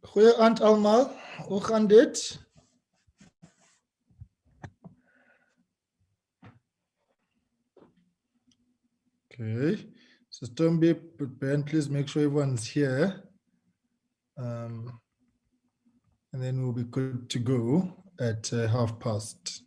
Goeie aand allemaal. Hoe gaan dit? Okay. So Tombi, Ben, please make sure everyone's here. And then we'll be good to go at past.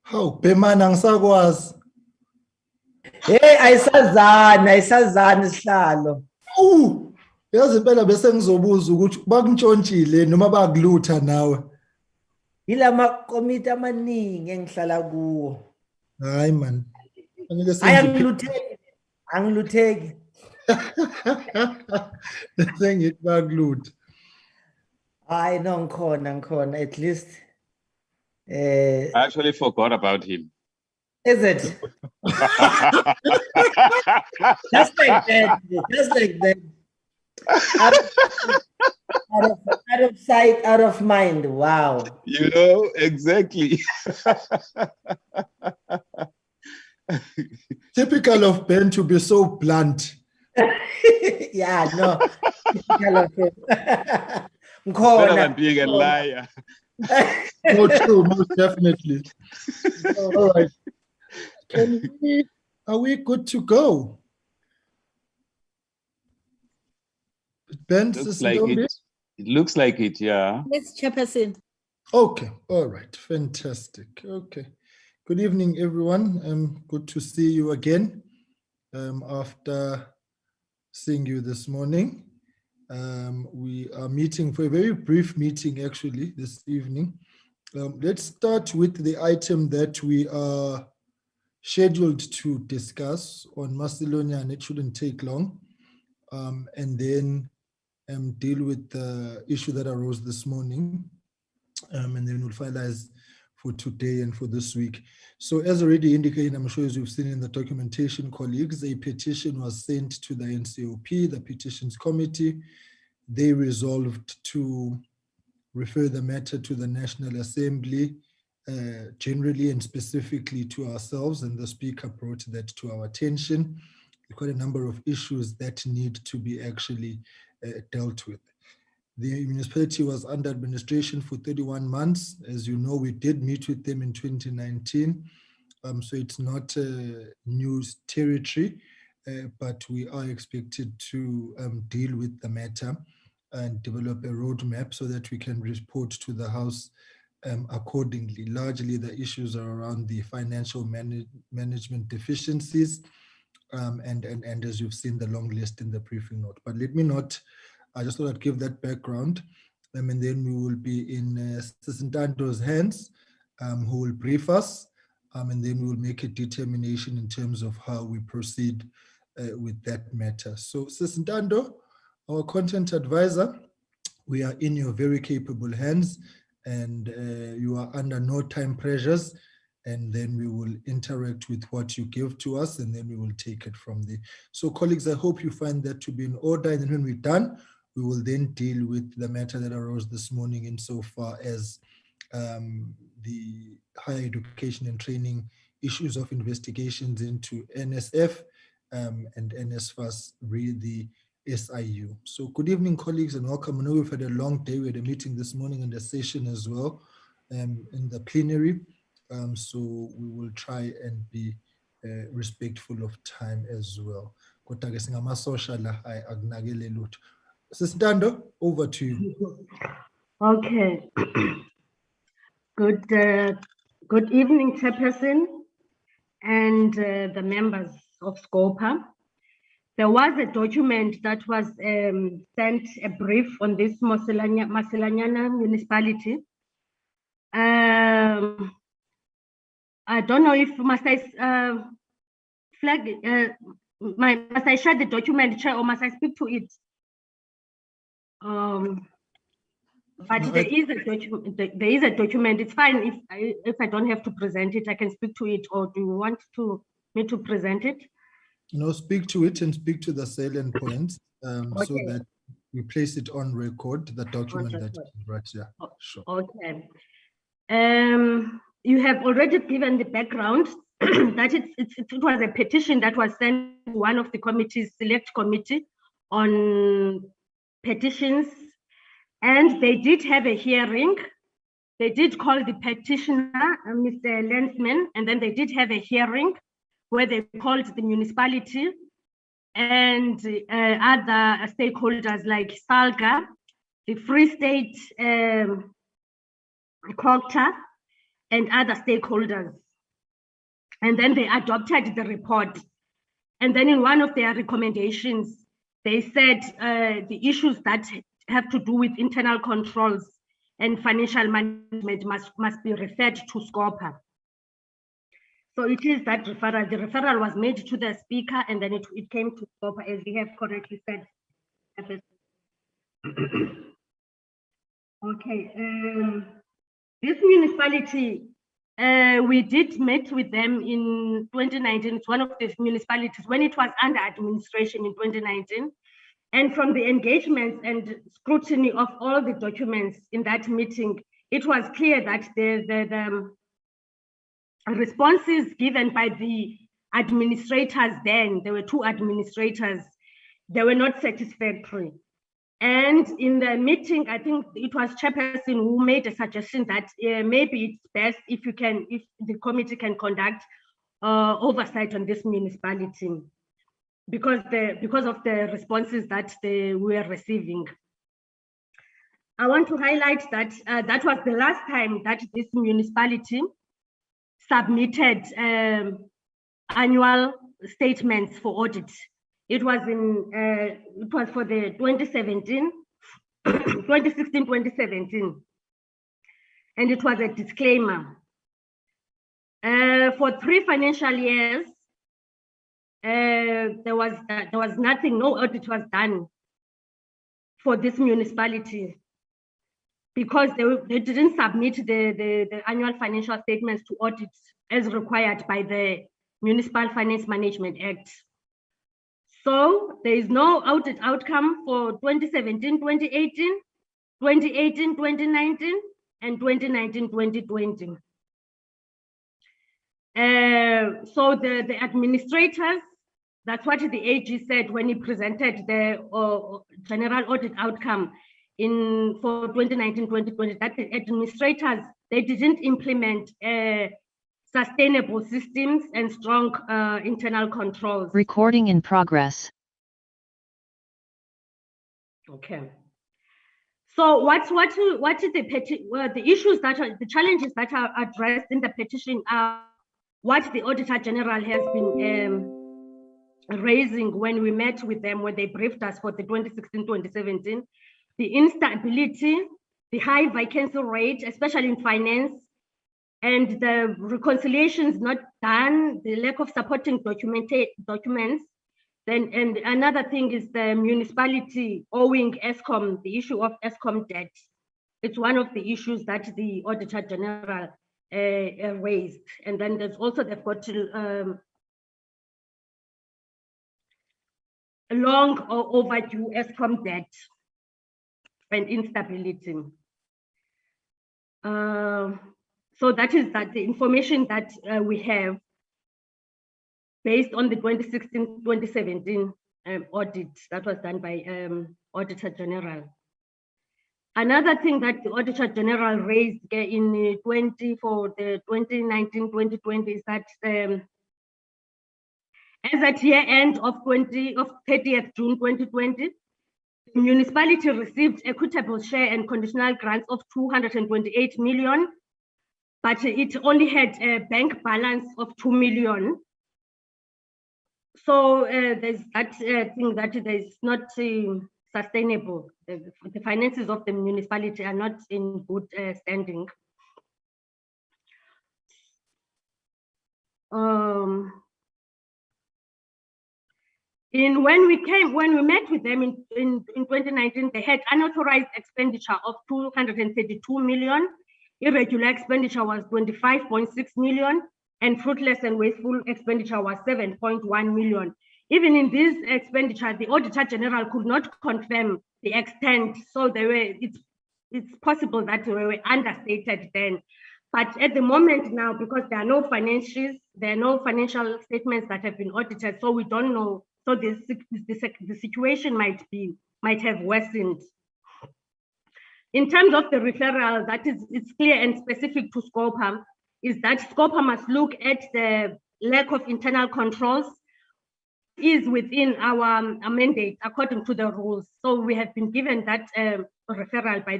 Hawu, Bhemani angisakwazi. Hey, ayisazana isihlalo. Yazi impela bese ngizobuza ukuthi bakuntshontshile noma bakulutha nawe. Yilama komiti amaningi engihlala kuwo. Hayi man. Angeke Angilutheki. Sengithi bakulutha. Hayi no ngikhona at least. I actually forgot about him. Is it? Just like that. Out of sight, out of mind. Wow. You know, exactly. Typical of Ben to be so blunt. Yeah, no. Typical of him. Better than being a liar. No, true, most definitely. All right. Are we good to go? Ben, looks like it. It looks like it, yeah. Yes, Chairperson. Okay, all right, fantastic. Okay, good evening, everyone. Good to see you again after seeing you this morning. We are meeting for a very brief meeting, actually, this evening. Let's start with the item that we are scheduled to discuss on Masilonyana, and it shouldn't take long. And then deal with the issue that arose this morning. And then we'll finalize for today and for this week. So as already indicated, I'm sure as you've seen in the documentation, colleagues, a petition was sent to the NCOP, the Petitions Committee. They resolved to refer the matter to the National Assembly, generally and specifically to ourselves, and the Speaker brought that to our attention. There are quite a number of issues that need to be actually dealt with. The municipality was under administration for 31 months. As you know, we did meet with them in 2019. So it's not new territory, but we are expected to deal with the matter and develop a roadmap so that we can report to the House accordingly. Largely, the issues are around the financial management deficiencies, and as you've seen the long list in the briefing note. But let me not, I just thought I'd give that background, and then we will be in Sisintando's hands, who will brief us, and then we will make a determination in terms of how we proceed with that matter. So Sisintando, our content advisor, we are in your very capable hands, and you are under no time pressures, and then we will interact with what you give to us, and then we will take it from there. So colleagues, I hope you find that to be in order, and then when we're done, we will then deal with the matter that arose this morning insofar as the higher education and training issues of investigations into NSF and NSFAS, the SIU. So good evening, colleagues, and welcome. I know we've had a long day. We had a meeting this morning and a session as well in the plenary. So we will try and be respectful of time as well. Sisintando, over to you. Okay. Good evening, Chairperson and the members of SCOPA. There was a document that was sent, a brief on this Masilonyana Municipality. I don't know if must I must I share the document, Chair, or must I speak to it? But there is a document. It's fine if I don't have to present it. I can speak to it, or do you want me to present it? No, speak to it and speak to the salient points, Okay. so that we place it on record, the document that you brought. Yeah, sure. Okay. You have already given the background that it was a petition that was sent to one of the committees, select committee on petitions, and they did have a hearing. They did call the petitioner, Mr. Lensman, and then they did have a hearing where they called the municipality and other stakeholders like SALGA, the Free State COGTA, and other stakeholders. And then they adopted the report. And then in one of their recommendations, they said the issues that have to do with internal controls and financial management must be referred to SCOPA. So it is that referral. The referral was made to the speaker, and then it came to SCOPA, as we have correctly said. Okay. This municipality, we did meet with them in 2019. It's one of the municipalities when it was under administration in 2019. And from the engagements and scrutiny of all the documents in that meeting, it was clear that the responses given by the administrators then, there were two administrators, they were not satisfactory. And in the meeting, I think it was chairperson who made a suggestion that maybe it's best if the committee can conduct oversight on this municipality because of the responses that they were receiving. I want to highlight that that was the last time that this municipality submitted annual statements for audit. It was for the 2016, 2017, and it was a disclaimer. For 3 financial years, there was nothing, no audit was done for this municipality because they didn't submit the annual financial statements to audit as required by the Municipal Finance Management Act. So there is no audit outcome for 2017, 2018, 2018, 2019, and 2019, 2020. So the administrators, that's what the AG said when he presented the general audit outcome for 2019, 2020, that the administrators, they didn't implement sustainable systems and strong internal controls. Recording in progress. Okay. So what's the issues that are the challenges that are addressed in the petition are what the Auditor General has been raising when we met with them, when they briefed us for the 2016-2017, the instability, the high vacancy rate, especially in finance, and the reconciliations not done, the lack of supporting documents. Then, and another thing is the municipality owing ESCOM, the issue of ESCOM debt. It's one of the issues that the Auditor General raised. And then there's also they've got long overdue ESCOM debt and instability. So that is the information that we have based on the 2016-2017 audit that was done by Auditor General. Another thing that the Auditor General raised for the 2019-2020 is that as at year end of 30th June 2020, the municipality received equitable share and conditional grants of 228 million, but it only had a bank balance of 2 million. So there's that thing that is not sustainable. The finances of the municipality are not in good standing. When we met with them in 2019, they had unauthorized expenditure of 232 million. Irregular expenditure was 25.6 million, and fruitless and wasteful expenditure was 7.1 million. Even in this expenditure, the Auditor General could not confirm the extent, so it's possible that they were understated then. But at the moment now, because there are no financials, there are no financial statements that have been audited, so we don't know. So the situation might have worsened. In terms of the referral, it's clear and specific to SCOPA, is that SCOPA must look at the lack of internal controls is within our mandate according to the rules. So we have been given that referral by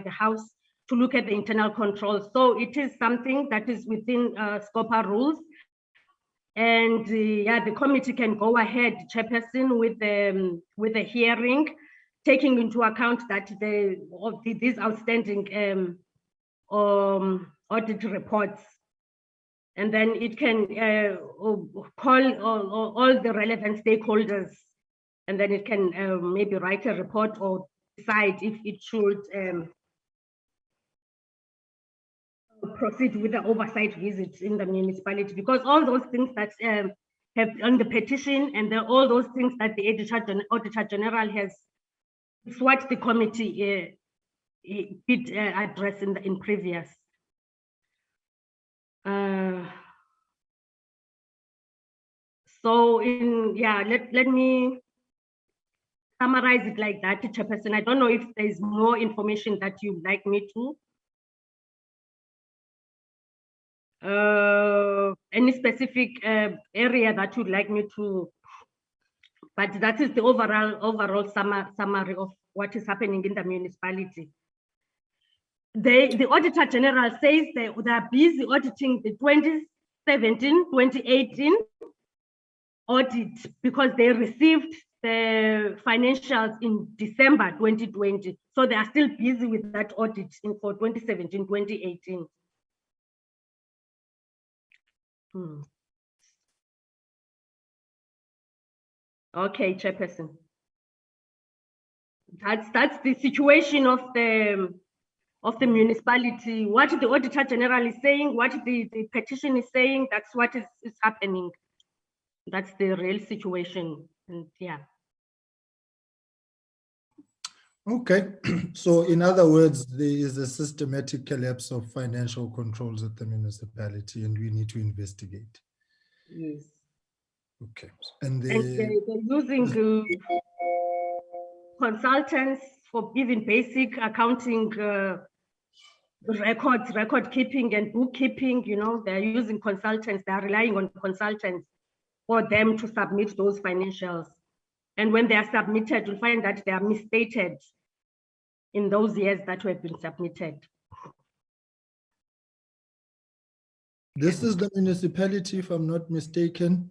the House to look at the internal controls. So it is something that is within SCOPA rules, And yeah, the committee can go ahead, Chairperson, with the hearing, taking into account that these outstanding audit reports. And then it can call all the relevant stakeholders, and then it can maybe write a report or decide if it should proceed with the oversight visits in the municipality, because all those things that have on the petition and all those things that the Auditor General has, it's what the committee did address in previous. So let me summarize it like that, Chairperson. I don't know if there's more information that you'd like me to. Any specific area that you'd like me to, but that is the overall summary of what is happening in the municipality. The Auditor General says they are busy auditing the 2017-2018 audit because they received the financials in December 2020. So they are still busy with that audit for 2017-2018. Okay, Chairperson. That's the situation of the municipality. What the Auditor General is saying, what the petition is saying, that's what is happening. That's the real situation. And yeah. Okay, so in other words, there is a systematic collapse of financial controls at the municipality, and we need to investigate. Yes. Okay, and they're using consultants for even basic accounting record keeping and bookkeeping. You know, they're using consultants. They're relying on consultants for them to submit those financials. And when they are submitted, you'll find that they are misstated in those years that have been submitted. This is the municipality, if I'm not mistaken,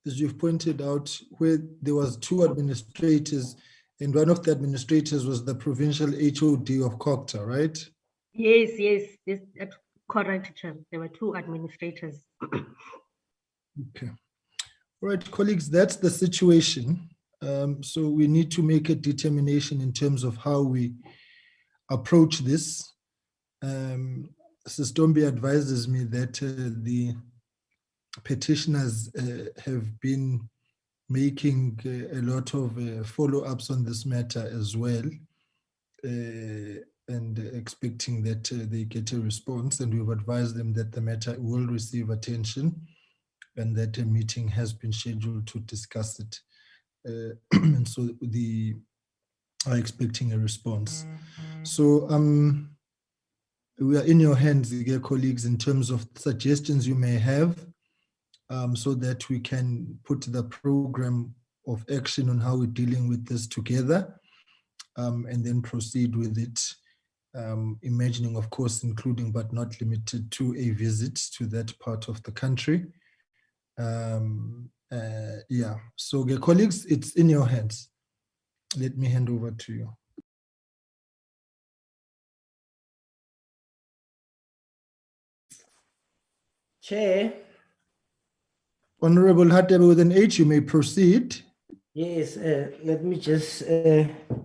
as you've pointed out, where there was 2 administrators, and one of the administrators was the provincial HOD of Cocta, right? Yes, that's correct, Chair. There were 2 administrators. Okay. All right, colleagues, that's the situation. So we need to make a determination in terms of how we approach this. Sistombi advises me that the petitioners have been making a lot of follow-ups on this matter as well, and expecting that they get a response, and we've advised them that the matter will receive attention and that a meeting has been scheduled to discuss it. And so they are expecting a response. So we are in your hands, dear colleagues, in terms of suggestions you may have, so that we can put the program of action on how we're dealing with this together, and then proceed with it, imagining, of course, including but not limited to a visit to that part of the country. Yeah, so dear colleagues, it's in your hands. Let me hand over to you. Chair. Honorable Hatebe with an H, you may proceed. Yes, let me just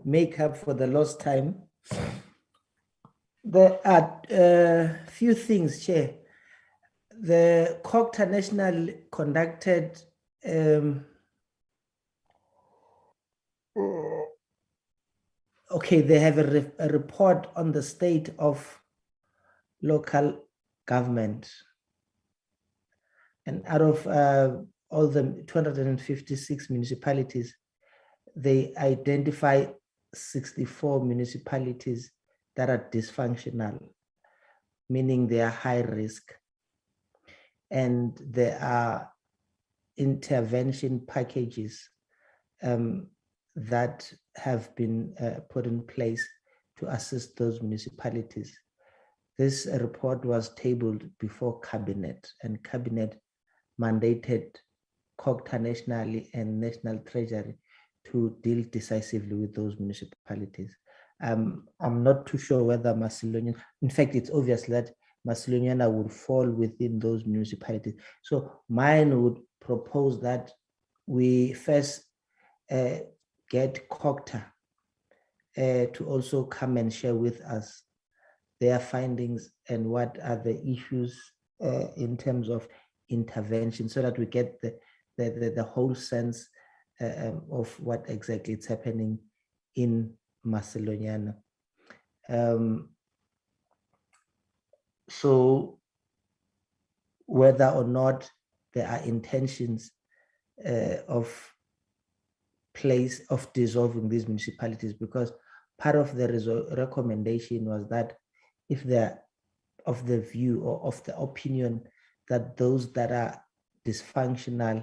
make up for the lost time. There are a few things, Chair. The Cocta National conducted okay, they have a report on the state of local government. And out of all the 256 municipalities, they identify 64 municipalities that are dysfunctional, meaning they are high risk. And there are intervention packages that have been put in place to assist those municipalities. This report was tabled before Cabinet, and Cabinet mandated COGTA nationally and National Treasury to deal decisively with those municipalities. I'm not too sure whether Masilonyana, in fact, it's obvious that Masilonyana would fall within those municipalities. So mine would propose that we first get COGTA to also come and share with us their findings and what are the issues in terms of intervention, so that we get the whole sense of what exactly is happening in Masilonyana. So whether or not there are intentions of dissolving these municipalities, because part of the recommendation was that if they're of the view or of the opinion that those that are dysfunctional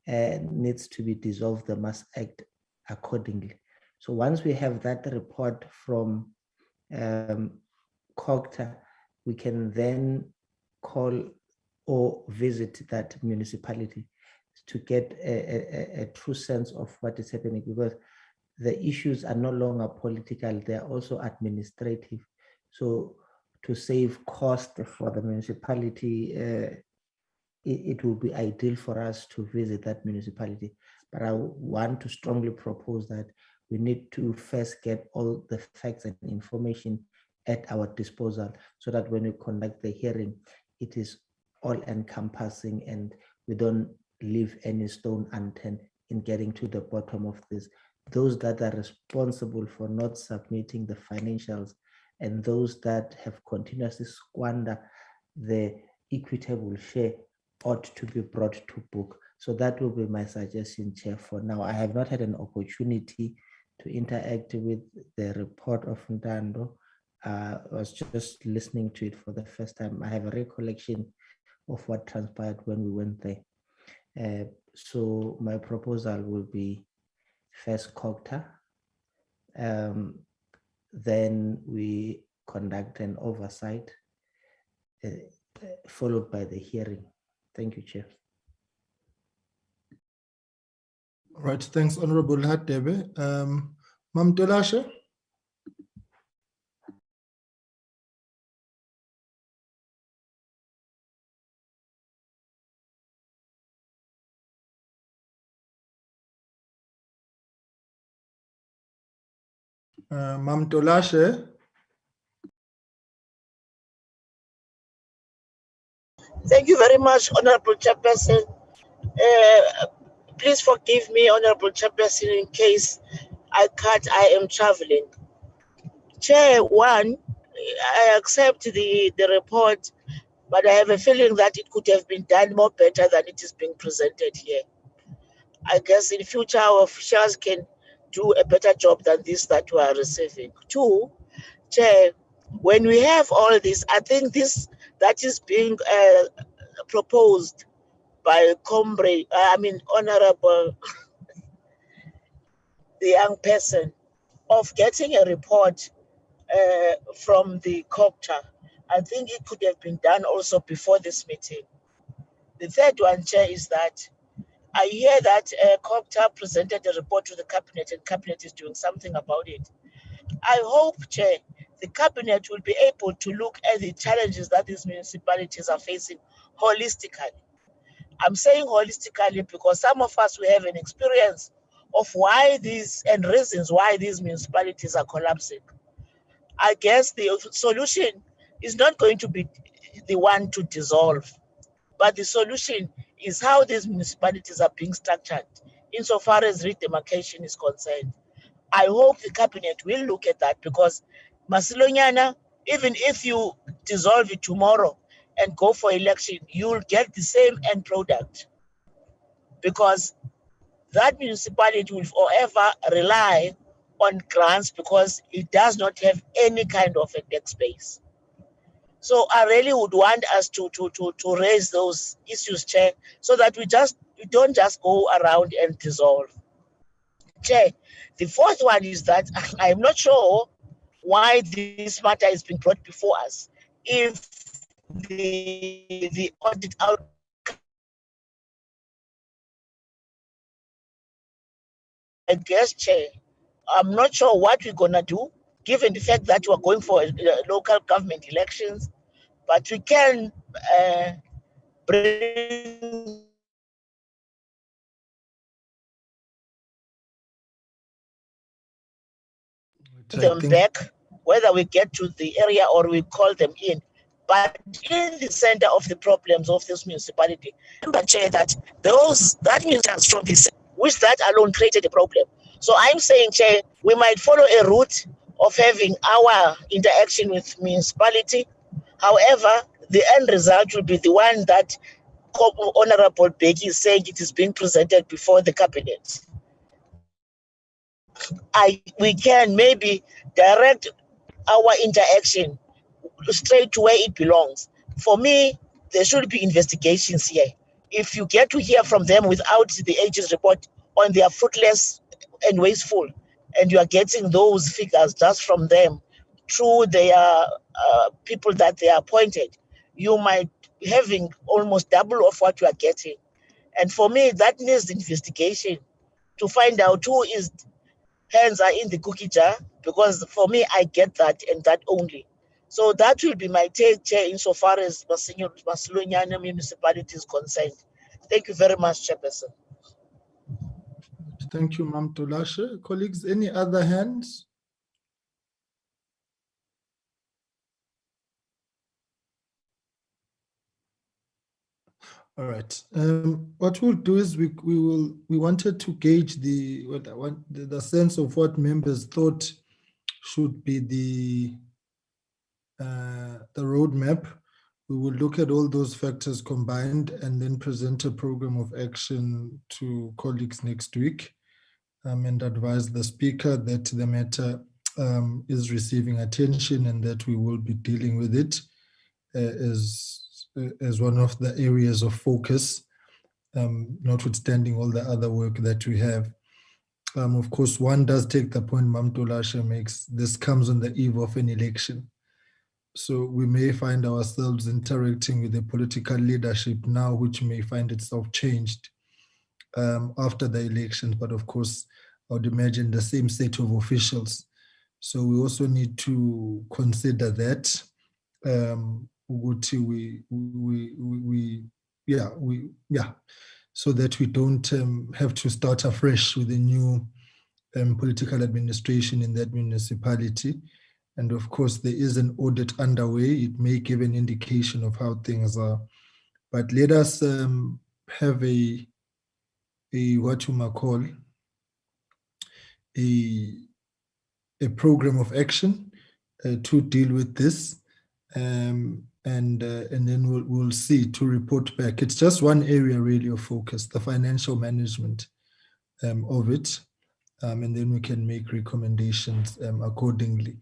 needs to be dissolved, they must act accordingly. So once we have that report from COGTA, we can then call or visit that municipality to get a true sense of what is happening, because the issues are no longer political, they're also administrative. So to save cost for the municipality, it will be ideal for us to visit that municipality. But I want to strongly propose that we need to first get all the facts and information at our disposal, so that when we conduct the hearing, it is all encompassing and we don't leave any stone unturned in getting to the bottom of this. Those that are responsible for not submitting the financials and those that have continuously squandered the equitable share ought to be brought to book. So that will be my suggestion, Chair, for now. I have not had an opportunity to interact with the report of Ntando. I was just listening to it for the first time. I have a recollection of what transpired when we went there. So my proposal will be first COGTA, then we conduct an oversight, followed by the hearing. Thank you, Chair. All right, thanks, Honorable Hadebe. Mam Tolashe? Mam Tolashe? Thank you very much, Honorable Chairperson. Please forgive me, Honorable Chairperson, in case I am traveling. Chair, one, I accept the report, but I have a feeling that it could have been done more better than it is being presented here. I guess in future our officials can do a better job than this that we are receiving. Two, Chair, when we have all this, I think this that is being proposed by Honorable, the young person, of getting a report from the COGTA. I think it could have been done also before this meeting. The third one, Chair, is that I hear that COGTA presented a report to the Cabinet and Cabinet is doing something about it. I hope, Chair, the Cabinet will be able to look at the challenges that these municipalities are facing holistically. I'm saying holistically because some of us, we have an experience of why these and reasons why these municipalities are collapsing. I guess the solution is not going to be the one to dissolve, but the solution is how these municipalities are being structured insofar as redemarcation is concerned. I hope the Cabinet will look at that, because Masilonyana, even if you dissolve it tomorrow and go for election, you'll get the same end product, because that municipality will forever rely on grants because it does not have any kind of a tax base. So I really would want us to raise those issues, Chair, so that we don't just go around and dissolve. Chair, the fourth one is that I'm not sure why this matter is being brought before us. If the audit outcome guess, Chair, I'm not sure what we're gonna do, given the fact that we're going for local government elections, but we can bring them back, whether we get to the area or we call them in. But in the center of the problems of this municipality, remember, Chair, that that means from this, which that alone created a problem. So I'm saying, Chair, we might follow a route of having our interaction with municipality. However, the end result will be the one that Honorable Becky is saying it is being presented before the cabinet. We can maybe direct our interaction straight to where it belongs. For me, there should be investigations here. If you get to hear from them without the AG's report on their fruitless and wasteful, and you are getting those figures just from them through their people that they appointed, you might be having almost double of what you are getting. And for me, that needs investigation to find out who is hands are in the cookie jar, because for me, I get that and that only. So that will be my take, Chair, insofar as Masilonyana Municipality is concerned. Thank you very much, Chairperson. Thank you, Mam Tolashe. Colleagues, any other hands? All right. What we'll do is we wanted to gauge the sense of what members thought should be the roadmap. We will look at all those factors combined and then present a program of action to colleagues next week, and advise the speaker that the matter is receiving attention and that we will be dealing with it as one of the areas of focus, notwithstanding all the other work that we have. Of course, one does take the point Mam Tolashe makes. This comes on the eve of an election. So we may find ourselves interacting with the political leadership now, which may find itself changed after the elections. But of course, I would imagine the same set of officials. So we also need to consider that. So that we don't have to start afresh with a new political administration in that municipality. And of course, there is an audit underway. It may give an indication of how things are. But let us have a what you might call a program of action to deal with this. And then we'll see to report back. It's just one area really of focus, the financial management of it. And then we can make recommendations accordingly.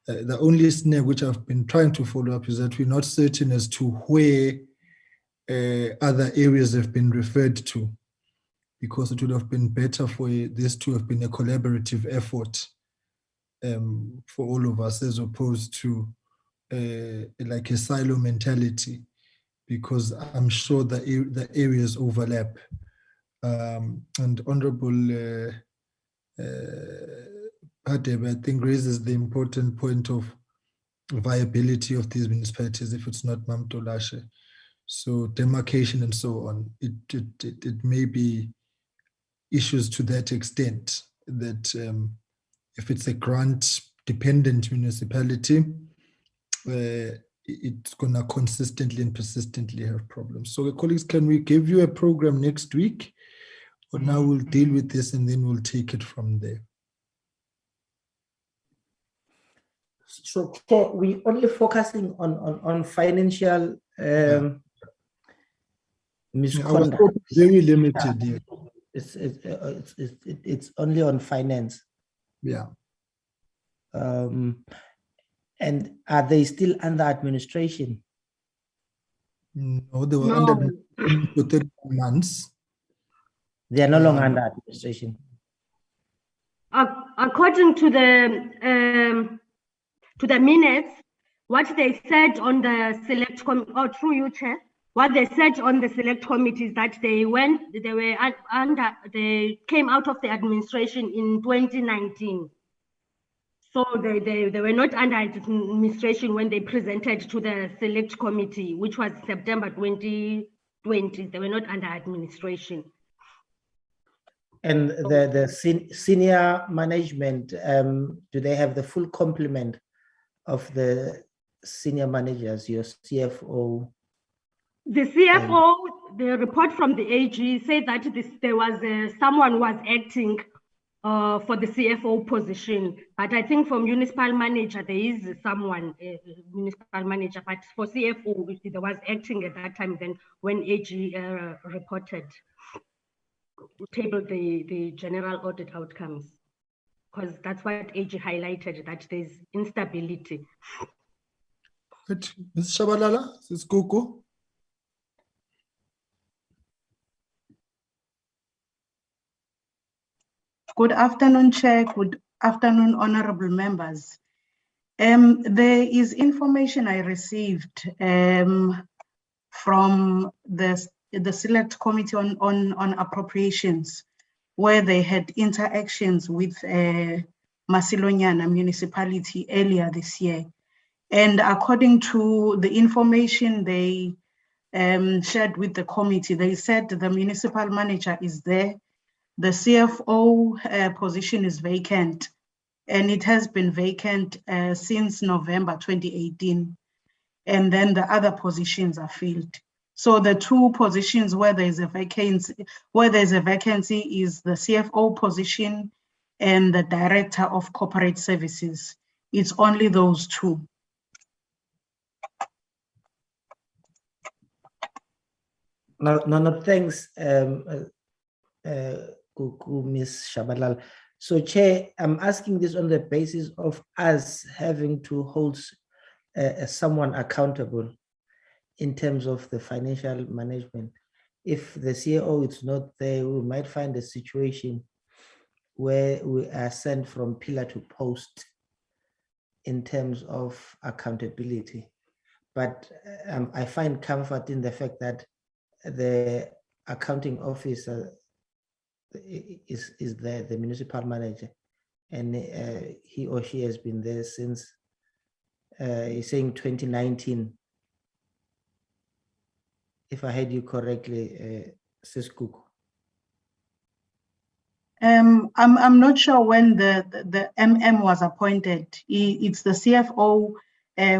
The only snag which I've been trying to follow up is that we're not certain as to where other areas have been referred to, because it would have been better for this to have been a collaborative effort for all of us, as opposed to like a silo mentality, because I'm sure the areas overlap. And Honorable Hadebe, I think, raises the important point of viability of these municipalities if it's not Mam Tolashe. So demarcation and so on, it may be issues to that extent, that if it's a grant-dependent municipality, it's going to consistently and persistently have problems. So colleagues, can we give you a program next week? Or now we'll deal with this and then we'll take it from there. So we're only focusing on financial misconduct. Very limited. Yeah. It's only on finance. Yeah. And are they still under administration? No, they were under administration for 30 months. They are no longer under administration. According to the minutes, what they said on the select committee, or through you, Chair, what they said on the select committee is that they came out of the administration in 2019. So they were not under administration when they presented to the select committee, which was September 2020. They were not under administration. And the senior management, do they have the full complement of the senior managers, your CFO? The CFO, the report from the AG said that there was someone was acting for the CFO position, but I think for municipal manager there is someone, municipal manager, but for CFO there was acting at that time. Then when AG reported, tabled the general audit outcomes, because that's what AG highlighted, that there's instability. Ms. Shabalala, this is Kuku. Good afternoon, Chair. Good afternoon, honorable members. There is information I received from the Select Committee on Appropriations, where they had interactions with Masilonyana Municipality earlier this year. And according to the information they shared with the committee, they said the municipal manager is there. The CFO position is vacant, and it has been vacant since November 2018. And then the other positions are filled. So the two positions where there's a vacancy, is the CFO position and the Director of Corporate Services. It's only those two. No, thanks, Ms. Shabalala. So, Chair, I'm asking this on the basis of us having to hold someone accountable in terms of the financial management. If the CEO is not there, we might find a situation where we are sent from pillar to post in terms of accountability. But I find comfort in the fact that the accounting officer is there, the municipal manager, and he or she has been there since, you're saying 2019, if I heard you correctly, Sis Kuku. I'm not sure when the MM was appointed. It's the CFO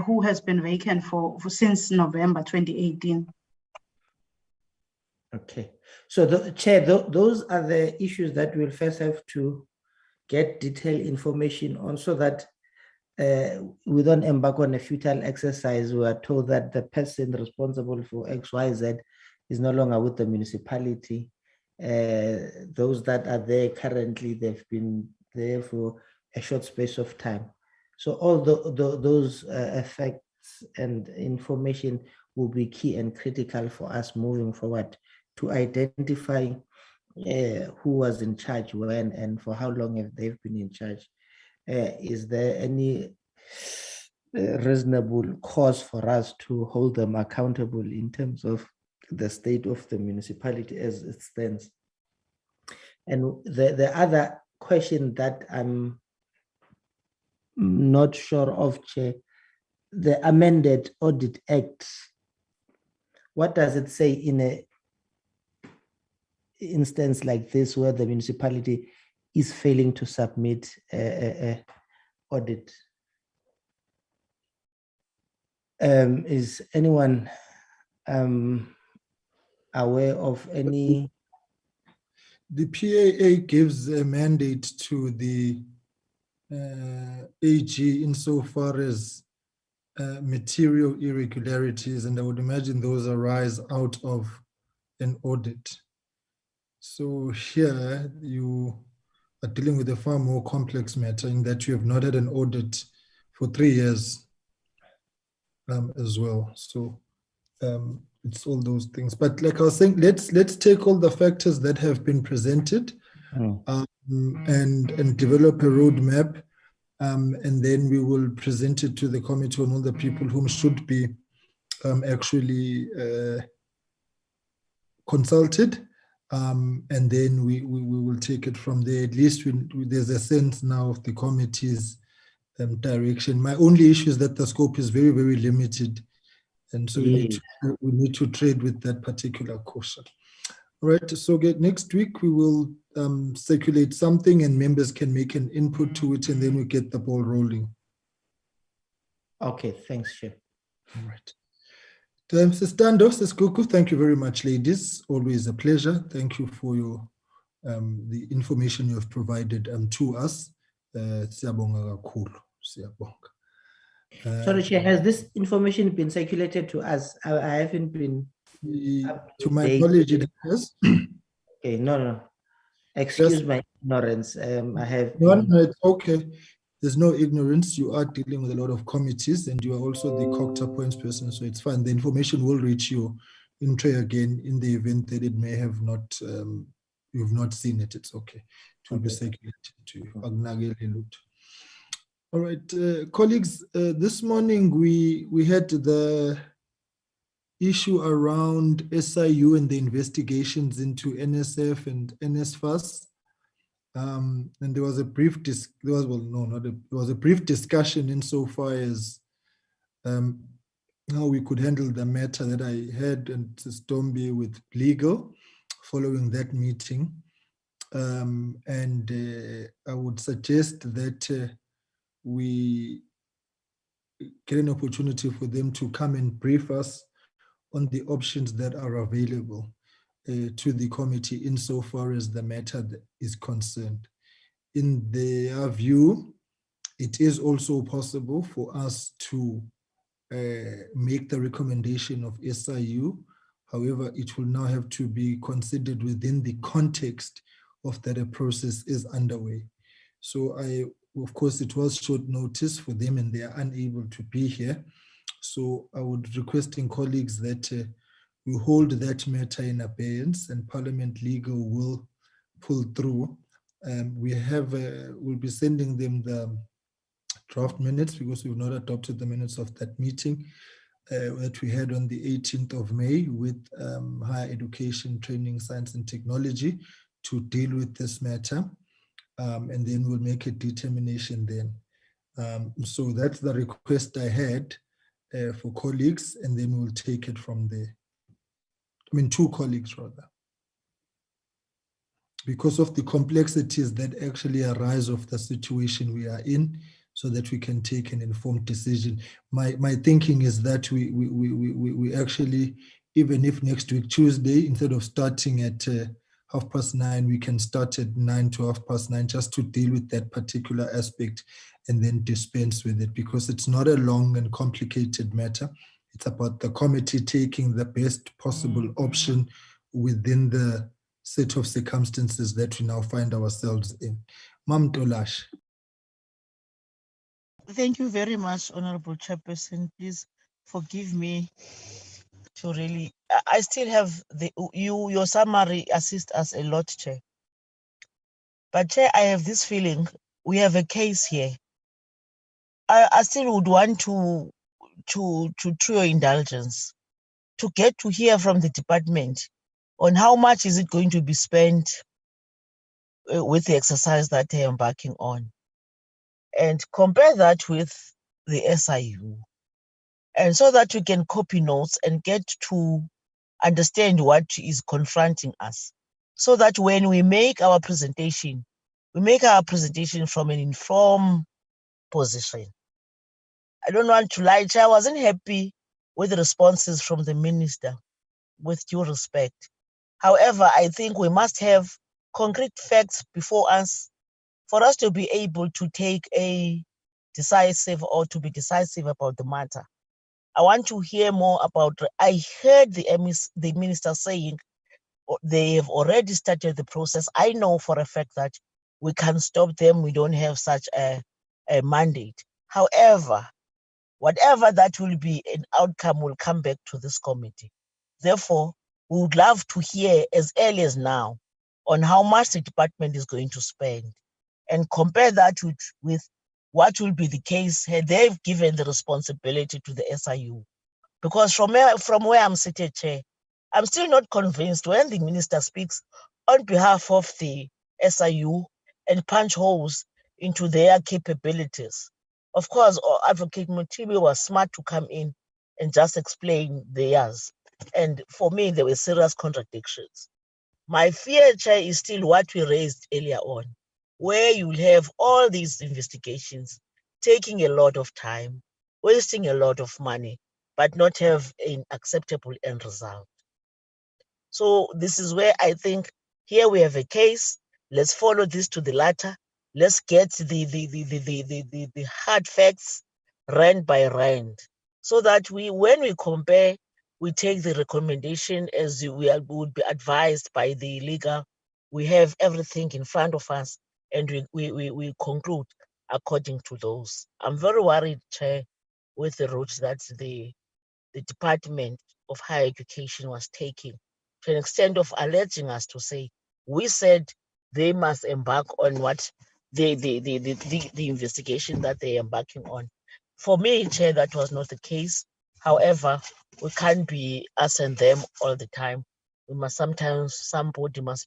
who has been vacant for since November 2018. Okay, so Chair, those are the issues that we'll first have to get detailed information on, so that we don't embark on a futile exercise. We are told that the person responsible for XYZ is no longer with the municipality. Those that are there currently, they've been there for a short space of time. So all those effects and information will be key and critical for us moving forward to identify who was in charge when and for how long have they been in charge. Is there any reasonable cause for us to hold them accountable in terms of the state of the municipality as it stands? And the other question that I'm not sure of, Chair, the amended Audit Act, what does it say in a instance like this where the municipality is failing to submit a audit? Is anyone aware of any? The PAA gives a mandate to the AG insofar as material irregularities, and I would imagine those arise out of an audit. So here you are dealing with a far more complex matter in that you have not had an audit for 3 years as well. So it's all those things. But like I was saying, let's take all the factors that have been presented and develop a roadmap, and then we will present it to the committee on all the people whom should be actually consulted, and then we will take it from there. At least there's a sense now of the committee's direction. My only issue is that the scope is very, very limited, and so we need to trade with that particular caution. All right, so next week we will circulate something and members can make an input to it, and then we get the ball rolling. Okay, thanks, Chair. All right. Stando, Kuku, thank you very much, ladies. Always a pleasure. Thank you for your the information you have provided to us. Siyabonga kakhulu. Siyabonga. Sorry, Chair, has this information been circulated to us? I haven't been. To my knowledge, it has. Okay, no. Excuse my ignorance. I have. No, it's okay. There's no ignorance. You are dealing with a lot of committees, and you are also the COCTA points person, so it's fine. The information will reach you in tray again in the event that it may have not, you've not seen it. It's okay. It will be circulated to you. All right, colleagues. This morning we had the issue around SIU and the investigations into NSF and NSFAS. And there was a brief brief discussion insofar as how we could handle the matter that I had and Stombi with legal following that meeting. And I would suggest that we get an opportunity for them to come and brief us on the options that are available to the committee insofar as the matter is concerned. In their view, it is also possible for us to make the recommendation of SIU. However, it will now have to be considered within the context of that a process is underway. So of course, it was short notice for them and they are unable to be here. So I would request in colleagues that we hold that matter in abeyance and Parliament Legal will pull through. We'll be sending them the draft minutes because we've not adopted the minutes of that meeting that we had on the 18th of May with Higher Education, Training, Science and Technology to deal with this matter. And then we'll make a determination then. So that's the request I had for colleagues, and then we'll take it from there. I mean, two colleagues rather. Because of the complexities that actually arise of the situation we are in, so that we can take an informed decision. My thinking is that we actually, even if next week Tuesday, instead of starting at 9:30, we can start at 9 to 9:30 just to deal with that particular aspect and then dispense with it, because it's not a long and complicated matter. It's about the committee taking the best possible option within the set of circumstances that we now find ourselves in. Mam Tolash. Thank you very much, Honorable Chairperson. Please forgive me to really, I still have your summary assist us a lot, Chair. But Chair, I have this feeling we have a case here. I still would want to through your indulgence, to get to hear from the department on how much is it going to be spent with the exercise that they are embarking on, and compare that with the SIU, and so that we can copy notes and get to understand what is confronting us, so that when we make our presentation, from an informed position. I don't want to lie, I wasn't happy with the responses from the minister, with due respect. However, I think we must have concrete facts before us for us to be able to take a decisive or to be decisive about the matter. I want to hear more about, I heard the minister saying they have already started the process. I know for a fact that we can stop them. We don't have such a mandate. However, whatever that will be, an outcome will come back to this committee. Therefore, we would love to hear as early as now on how much the department is going to spend, and compare that with what will be the case had they've given the responsibility to the SIU. Because from where I'm seated, Chair, I'm still not convinced when the minister speaks on behalf of the SIU and punch holes into their capabilities. Of course, Advocate Mutibi was smart to come in and just explain theirs. And for me, there were serious contradictions. My fear, Chair, is still what we raised earlier on, where you'll have all these investigations taking a lot of time, wasting a lot of money, but not have an acceptable end result. So this is where I think here we have a case. Let's follow this to the latter. Let's get the hard facts rand by rand, so that when we compare, we take the recommendation as would be advised by the legal. We have everything in front of us, and we conclude according to those. I'm very worried, Chair, with the route that the Department of Higher Education was taking, to an extent of alleging us to say, we said they must embark on what the investigation that they're embarking on. For me, Chair, that was not the case. However, we can't be us and them all the time. We must sometimes, somebody must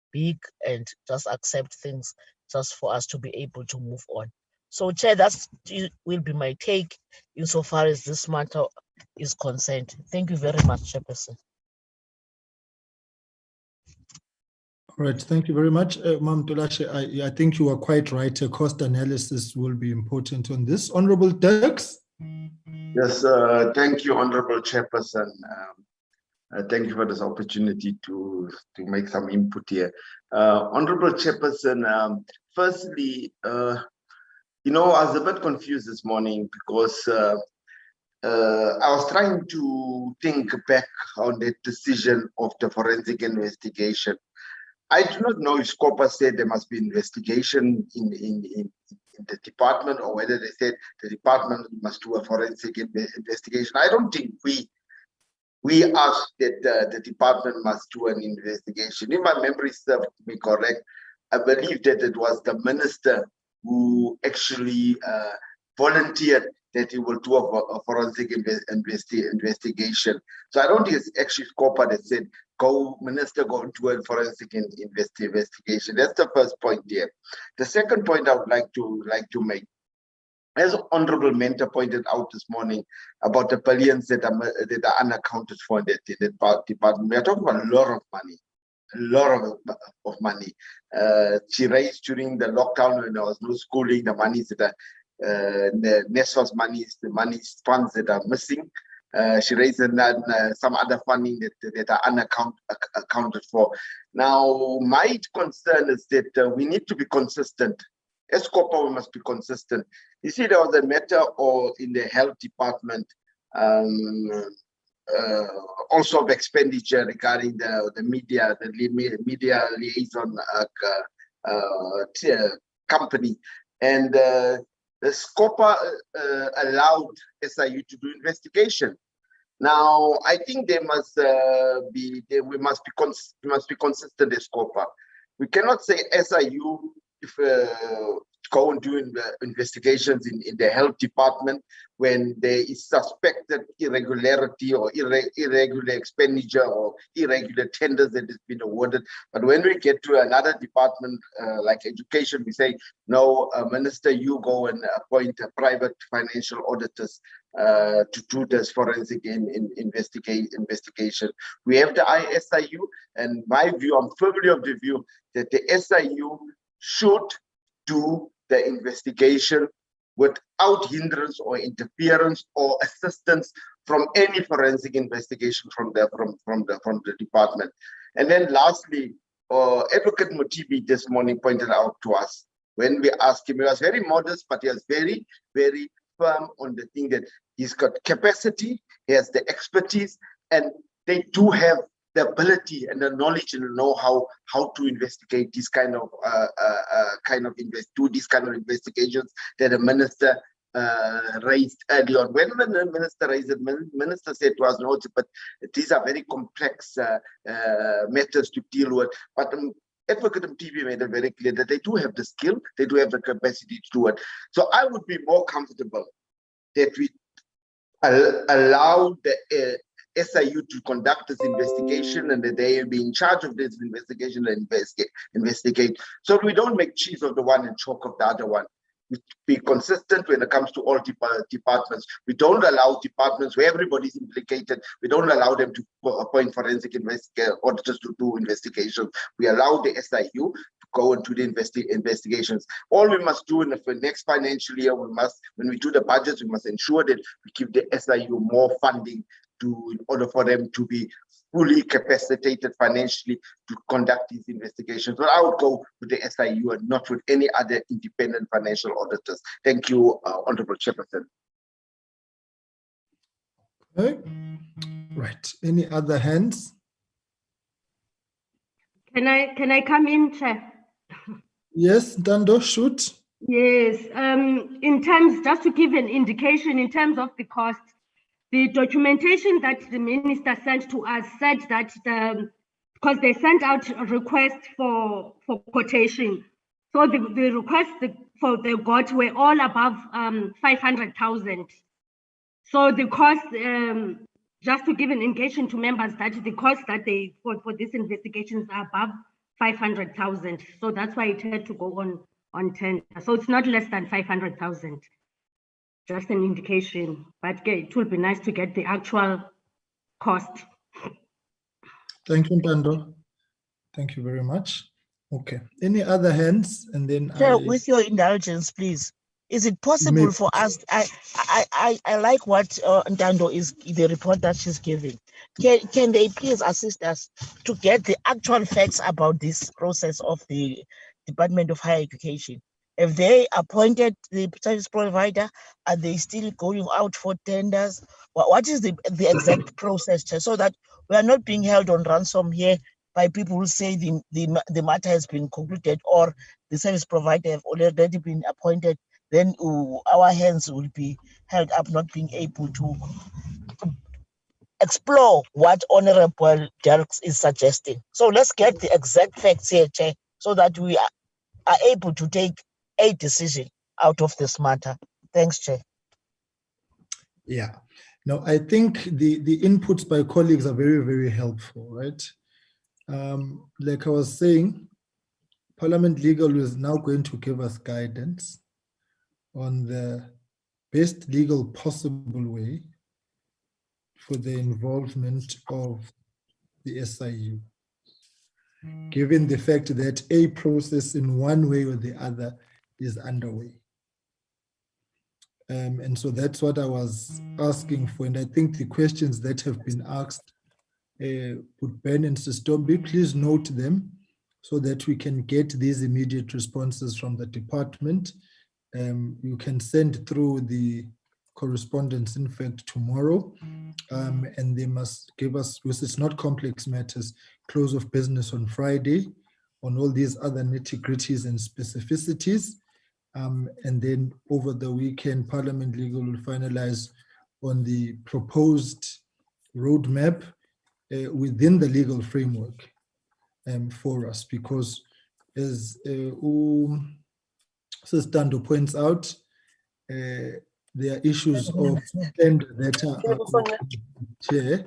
speak and just accept things just for us to be able to move on. So, Chair, that will be my take insofar as this matter is concerned. Thank you very much, Chairperson. All right, thank you very much. Ma'am Tolashe, I think you are quite right. A cost analysis will be important on this. Honorable Dirks? Yes, thank you, Honorable Chairperson. Thank you for this opportunity to make some input here. Honorable Chairperson, firstly, you know, I was a bit confused this morning because I was trying to think back on the decision of the forensic investigation. I do not know if SCOPA said there must be investigation in the department, or whether they said the department must do a forensic investigation. I don't think we asked that the department must do an investigation. If my memory serves me correct, I believe that it was the minister who actually volunteered that he will do a forensic investigation. So I don't think it's actually SCOPA that said, go, minister, go do a forensic investigation. That's the first point there. The second point I would like to make, as Honorable Mentor pointed out this morning about the billions that are unaccounted for in that department, we are talking about a lot of money. A lot of money. She raised during the lockdown when there was no schooling, the monies that are the NESFA's monies, the money's funds that are missing. She raised some other funding that are unaccounted for. Now, my concern is that we need to be consistent. As SCOPA, we must be consistent. You see, there was a matter in the health department, also of expenditure regarding the media liaison company, and the SCOPA allowed SIU to do investigation. Now, I think we must be consistent as SCOPA. We cannot say SIU go and do investigations in the health department when there is suspected irregularity or irregular expenditure or irregular tenders that has been awarded. But when we get to another department like education, we say, no, Minister, you go and appoint a private financial auditors to do this forensic investigation. We have the ISIU, and my view, I'm firmly of the view that the SIU should do the investigation without hindrance or interference or assistance from any forensic investigation from the department. And then lastly, Advocate Mutibi this morning pointed out to us, when we asked him, he was very modest, but he was very, very firm on the thing that he's got capacity, he has the expertise, and they do have the ability and the knowledge and the know-how how to investigate this kind of do these kind of investigations that the minister raised early on. When the minister raised it, minister said to us, no, but these are very complex matters to deal with. But Advocate TV made it very clear that they do have the skill, they do have the capacity to do it. So I would be more comfortable that we allow SIU to conduct this investigation, and that they will be in charge of this investigation and investigate. So we don't make cheese of the one and chalk of the other one. We be consistent when it comes to all departments. We don't allow departments where everybody's implicated. We don't allow them to appoint forensic auditors to do investigations. We allow the SIU to go and do the investigations. All we must do in the next financial year, when we do the budgets, we must ensure that we give the SIU more funding in order for them to be fully capacitated financially to conduct these investigations. But I would go with the SIU and not with any other independent financial auditors. Thank you, Honorable Chairperson. Okay. Right. Any other hands? Can I come in, Chair? Yes, Dando, shoot. Yes. In terms, just to give an indication in terms of the cost, the documentation that the minister sent to us said that because they sent out a request for quotation, so the requests for the got were all above 500,000. So the cost, just to give an indication to members that the cost that they for these investigations are above 500,000. So that's why it had to go on tender. So it's not less than 500,000. Just an indication, but it will be nice to get the actual cost. Thank you, Dando. Thank you very much. Okay. Any other hands? And then Chair, with your indulgence, please. Is it possible for us? I like what Dando is the report that she's giving. Can they please assist us to get the actual facts about this process of the Department of Higher Education? Have they appointed the service provider? Are they still going out for tenders? What is the exact process, so that we are not being held on ransom here by people who say the matter has been concluded or the service provider have already been appointed? Then our hands will be held up, not being able to explore what Honorable Dirks is suggesting. So let's get the exact facts here, Chair, so that we are able to take a decision out of this matter. Thanks, Chair. Yeah. No, I think the inputs by colleagues are very, very helpful, right? Like I was saying, Parliament Legal is now going to give us guidance on the best legal possible way for the involvement of the SIU, given the fact that a process in one way or the other is underway. And so that's what I was asking for. And I think the questions that have been asked would Ben and Sistombi, please note them so that we can get these immediate responses from the department. You can send through the correspondence, in fact, tomorrow. And they must give us, because it's not complex matters, close of business on Friday on all these other nitty-gritties and specificities. And then over the weekend, Parliament Legal will finalize on the proposed roadmap within the legal framework for us, because as Sistando points out, there are issues of tender that are chair.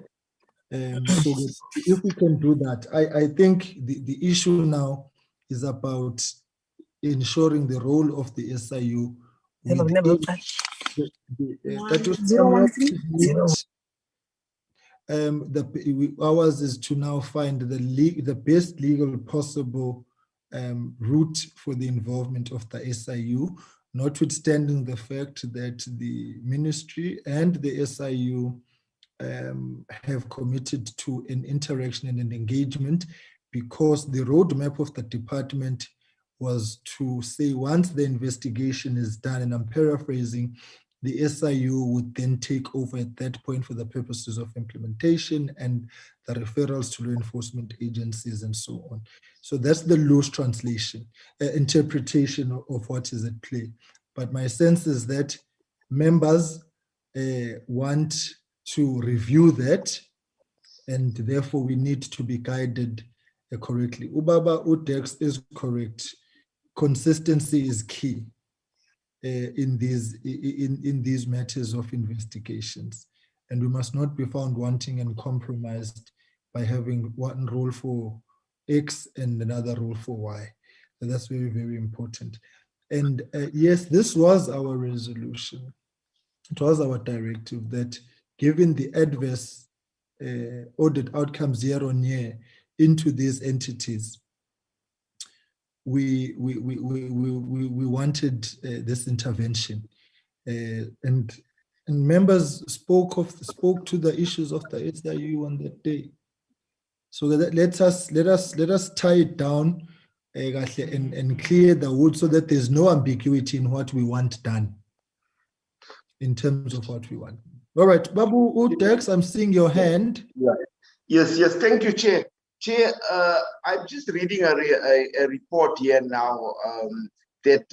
So if we can do that, I think the issue now is about ensuring the role of the SIU ours is to now find the best legal possible route for the involvement of the SIU, notwithstanding the fact that the ministry and the SIU have committed to an interaction and an engagement, because the roadmap of the department was to say once the investigation is done, and I'm paraphrasing, the SIU would then take over at that point for the purposes of implementation and the referrals to law enforcement agencies and so on. So that's the loose translation, interpretation of what is at play. But my sense is that members want to review that, and therefore we need to be guided correctly. Ubaba Udex is correct. Consistency is key in these matters of investigations. and we must not be found wanting and compromised by having one rule for X and another rule for Y. So that's very, very important. And yes, this was our resolution. It was our directive that given the adverse audit outcomes year on year into these entities, we wanted this intervention, and members spoke to the issues of the SIU on that day. So that let us tie it down and clear the wood so that there's no ambiguity in what we want done in terms of what we want. All right, Babu Udex, I'm seeing your hand. Yeah. Yes, thank you, Chair. Chair, I'm just reading a report here now that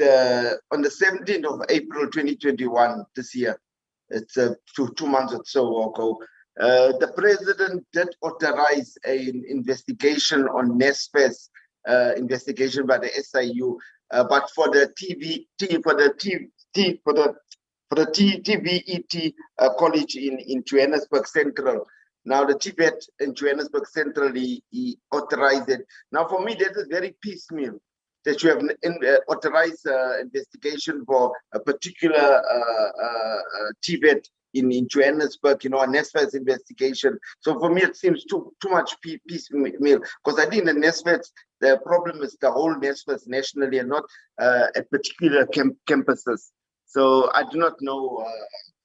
on the 17th of April 2021, this year, it's 2 months or so ago, the President did authorize an investigation on NSFAS, investigation by the SIU, but for the TVET college in Johannesburg Central. Now the Tibet in Johannesburg Central, he authorized it. Now for me, that is very piecemeal, that you have authorized investigation for a particular Tibet in Johannesburg, a NSFAS investigation. So for me, it seems too much piecemeal, because I think the NSFAS, the problem is the whole NSFAS nationally and not at particular campuses. So I do not know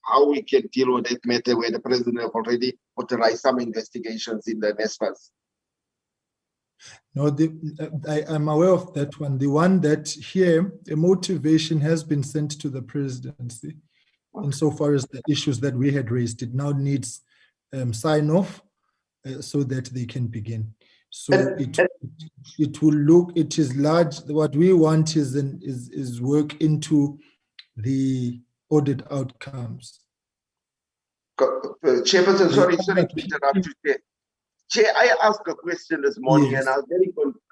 how we can deal with that matter where the President have already authorized some investigations in the NSFAS. No, I'm aware of that one. The one that here, a motivation has been sent to the presidency. Insofar as the issues that we had raised, it now needs sign off so that they can begin. So it will look, it is large. What we want is work into the audit outcomes. Chairperson, sorry to interrupt you, Chair. Chair, I asked a question this morning, yes, and I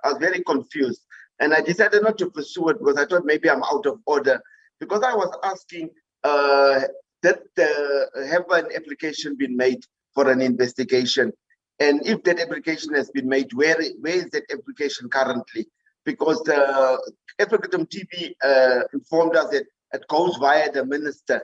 was very confused, and I decided not to pursue it because I thought maybe I'm out of order, because I was asking that have an application been made for an investigation, and if that application has been made, where is that application currently? Because the African TV informed us that it goes via the minister,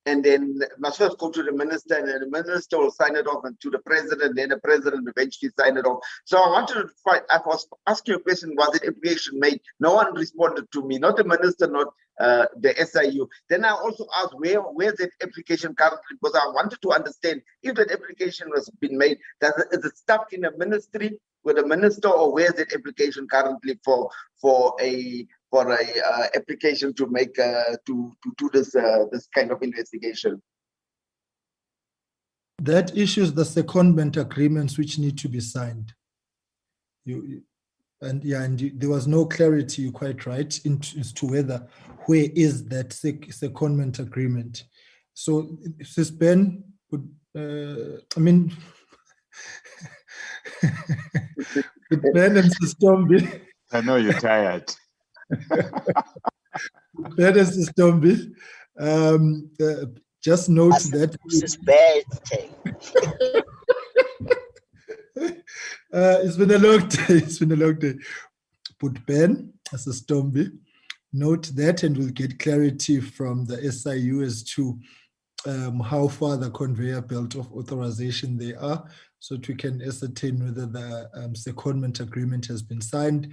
and then must first go to the minister, and then the minister will sign it off and to the president, then the president eventually sign it off. So I wanted to find, I was asking a question, was the application made? No one responded to me, not the minister, not the SIU. Then I also asked where's that application currently, because I wanted to understand if that application was been made, is it stuck in a ministry with a minister, or where's that application currently for a application to make to do this kind of investigation? That issues the secondment agreements which need to be signed. There was no clarity, you're quite right, as to where is that secondment agreement. So Sis Ben would, Ben and Sis Tombi. I know you're tired. Ben and Sis Tombi, just note that Sis birthday. It's been a long day. It's been a long day. But Ben, as a Stombi, note that, and we'll get clarity from the SIU as to how far the conveyor belt of authorization they are, so that we can ascertain whether the secondment agreement has been signed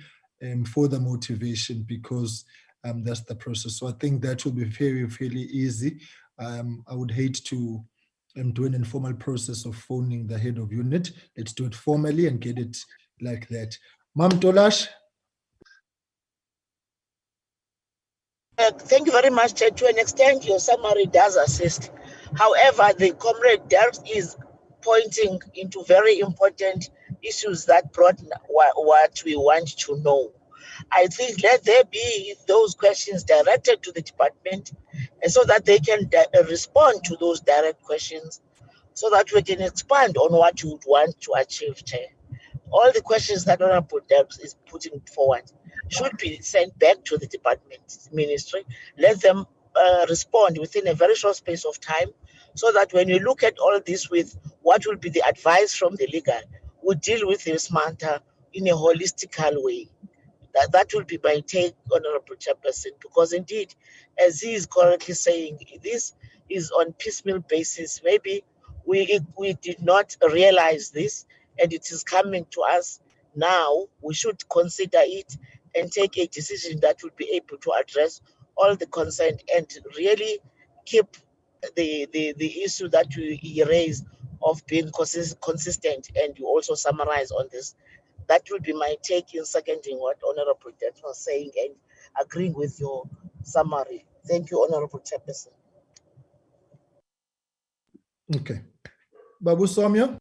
for the motivation, because that's the process. So I think that will be fairly easy. I would hate to do an informal process of phoning the head of unit. Let's do it formally and get it like that. Mam Tolash. Thank you very much, Chair. To an extent, your summary does assist. However, the Comrade Dirk is pointing into very important issues that brought what we want to know. I think let there be those questions directed to the department, and so that they can respond to those direct questions, so that we can expand on what you would want to achieve, Chair. All the questions that Honorable Debs is putting forward should be sent back to the department ministry. Let them respond within a very short space of time, so that when you look at all this with what will be the advice from the legal, we deal with this matter in a holistical way. That will be my take, Honorable Chairperson, because indeed, as he is correctly saying, this is on piecemeal basis. Maybe we did not realize this, and it is coming to us now. We should consider it and take a decision that will be able to address all the concern and really keep the issue that you raised of being consistent, and you also summarize on this. That will be my take in seconding what Honorable Det was saying and agreeing with your summary. Thank you, Honorable Chairperson. Okay. Babu Somya?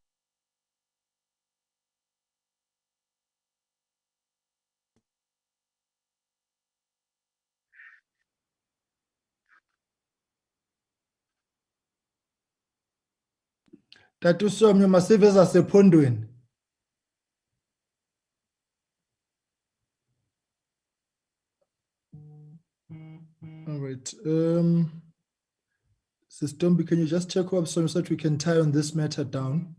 Tatu Somya masive zasephondweni. All right. Sister, can you just check up so that we can tie on this matter down?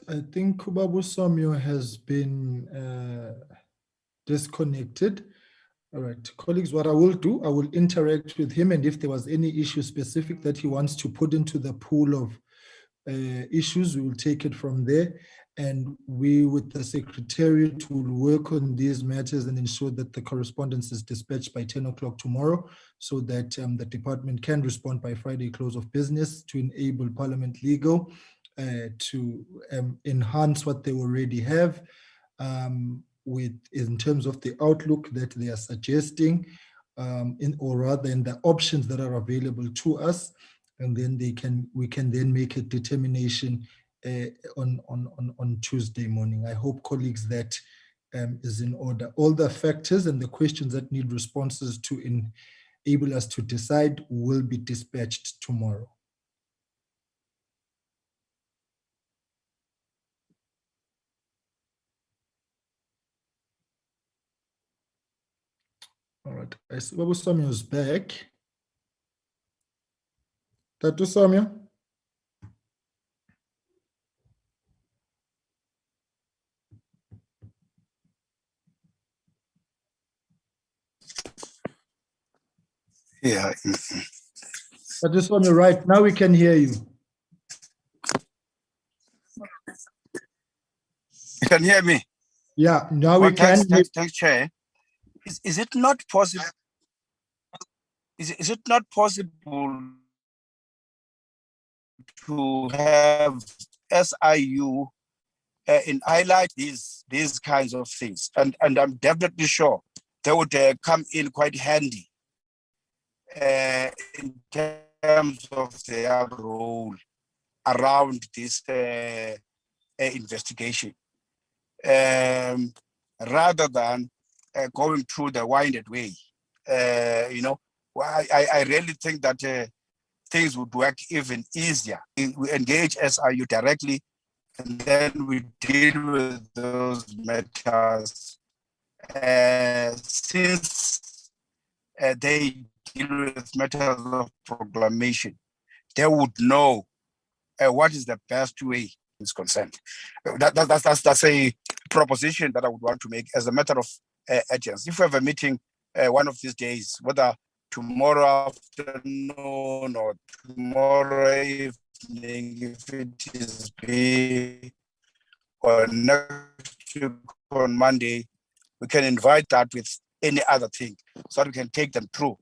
I think Babu Somyo has been disconnected. All right, colleagues, what I will do, I will interact with him, and if there was any issue specific that he wants to put into the pool of issues, we will take it from there. And we, with the Secretariat, will work on these matters and ensure that the correspondence is dispatched by 10 o'clock tomorrow, so that the department can respond by Friday close of business to enable Parliament Legal to enhance what they already have in terms of the outlook that they are suggesting, or rather in the options that are available to us, and then we can then make a determination on Tuesday morning. I hope, colleagues, that is in order. All the factors and the questions that need responses to enable us to decide will be dispatched tomorrow. All right, I see Babu Samya is back. Tatu Samya? Yeah. Tatu Samya, right, now we can hear you. You can hear me? Yeah, now we can. Thanks, Chair. Is it not possible? Is it not possible to have SIU in highlight these kinds of things? And I'm definitely sure they would come in quite handy in terms of their role around this investigation, rather than going through the winded way. I really think that things would work even easier. We engage SIU directly, and then we deal with those matters since they deal with matters of proclamation. They would know what is the best way is concerned. That's a proposition that I would want to make as a matter of urgency. If we have a meeting one of these days, whether tomorrow afternoon or tomorrow evening, if it is big, or next week on Monday, we can invite that with any other thing, so that we can take them through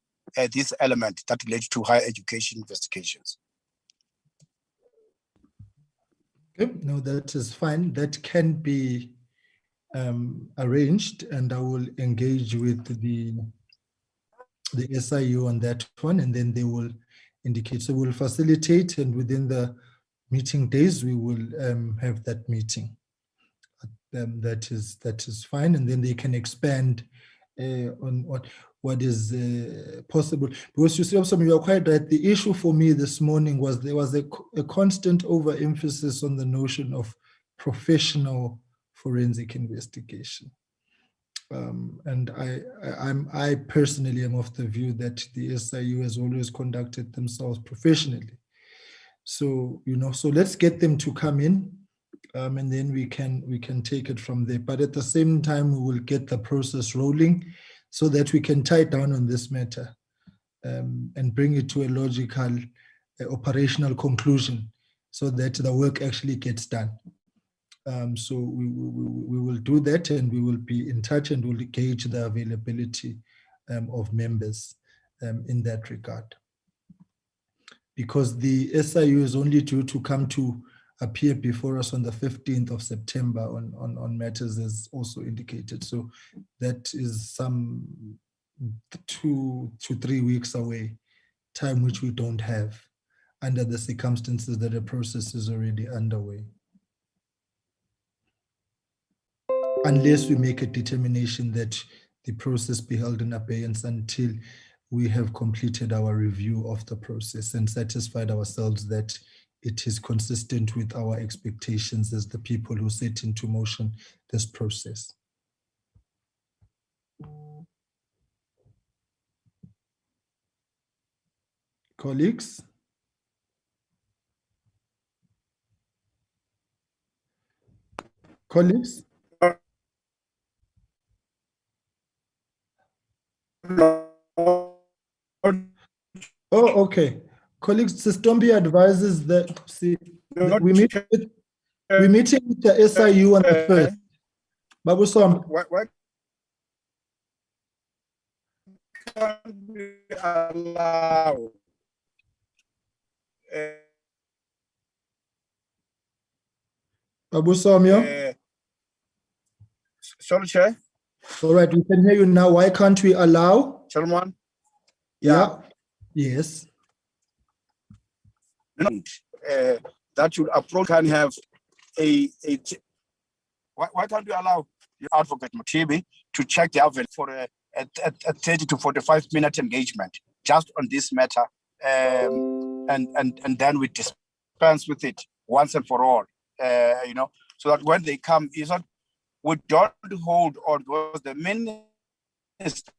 this element that relates to higher education investigations. Okay, no, that is fine. That can be arranged, and I will engage with the SIU on that one, and then they will indicate. So we'll facilitate, and within the meeting days, we will have that meeting. That is fine, and then they can expand on what is possible. Because you see, also you are quite right. The issue for me this morning was there was a constant overemphasis on the notion of professional forensic investigation. And I personally am of the view that the SIU has always conducted themselves professionally. So, so let's get them to come in, and then we can take it from there. But at the same time, we will get the process rolling so that we can tie down on this matter and bring it to a logical operational conclusion so that the work actually gets done. So we will do that, and we will be in touch, and we'll gauge the availability of members in that regard. Because the SIU is only due to come to appear before us on the 15th of September on matters as also indicated. So that is some 2 to 3 weeks away, time which we don't have under the circumstances that the process is already underway. Unless we make a determination that the process be held in abeyance until we have completed our review of the process and satisfied ourselves that it is consistent with our expectations as the people who set into motion this process. Colleagues? Colleagues? Oh, okay. Colleagues, Sistombi advises that, see, we're meeting with the SIU on the 1st. Babu Som. Why can't we allow Babu Somyo? sorry, Chair? All right, we can hear you now. Why can't we allow? Chairman? Yeah. Yes. That should approach can have why can't we allow the advocate Mutibi to check the availability for a 30 to 45 minute engagement just on this matter, and then we dispense with it once and for all, so that when they come, is not we don't hold on, because the minister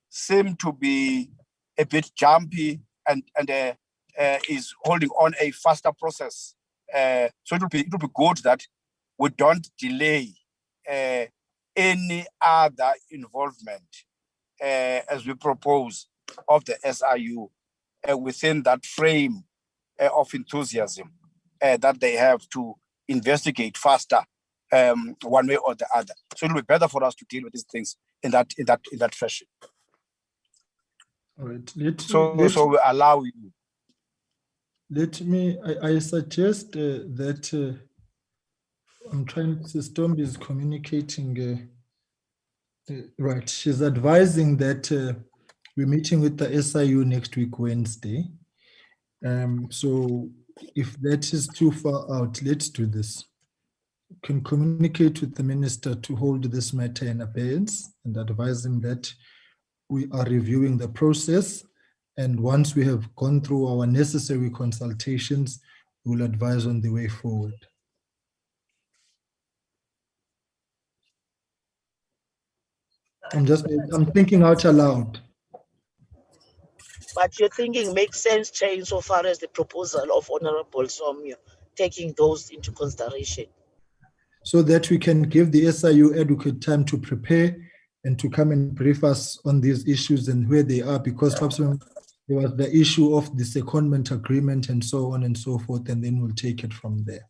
seem to be a bit jumpy and is holding on a faster process. So it will be good that we don't delay any other involvement as we propose of the SIU within that frame of enthusiasm that they have to investigate faster, one way or the other. So it will be better for us to deal with these things in that fashion. All right. So we allow you. Let me, I suggest that I'm trying, Sistombi is communicating, right, she's advising that we're meeting with the SIU next week, Wednesday. So if that is too far out, let's do this. You can communicate with the minister to hold this matter in abeyance and advise him that we are reviewing the process. And once we have gone through our necessary consultations, we'll advise on the way forward. I'm thinking out aloud. But your thinking makes sense, Chair, insofar as the proposal of Honorable Somyo, taking those into consideration. So that we can give the SIU adequate time to prepare and to come and brief us on these issues and where they are, because perhaps there was the issue of the secondment agreement and so on and so forth, and then we'll take it from there.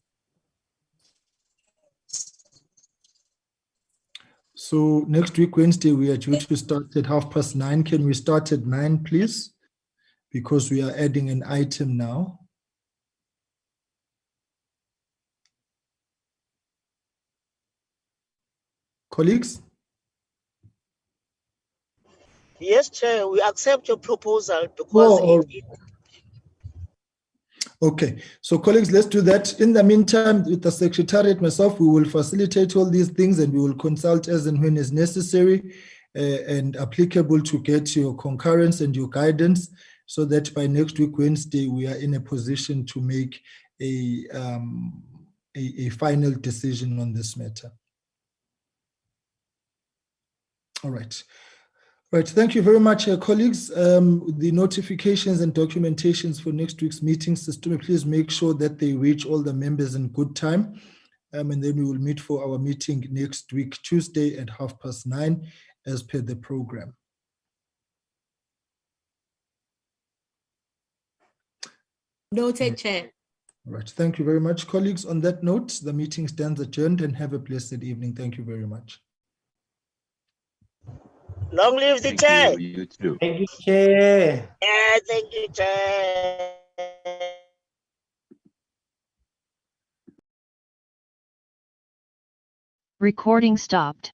So next week, Wednesday, we are due to start at 9:30. Can we start at 9, please? Because we are adding an item now. Colleagues? Yes, Chair, we accept your proposal because Okay, so colleagues, let's do that. In the meantime, with the secretariat, myself, we will facilitate all these things and we will consult as and when is necessary and applicable to get your concurrence and your guidance so that by next week, Wednesday, we are in a position to make a final decision on this matter. All right. Right, thank you very much, colleagues. The notifications and documentations for next week's meeting system, please make sure that they reach all the members in good time. And then we will meet for our meeting next week, Tuesday at 9:30 as per the program. Noted, Chair. All right, thank you very much, colleagues. On that note, the meeting stands adjourned and have a blessed evening. Thank you very much. Long live the Thank chair. you. You too. Thank you, Chair. Yeah, thank you, chair. Recording stopped.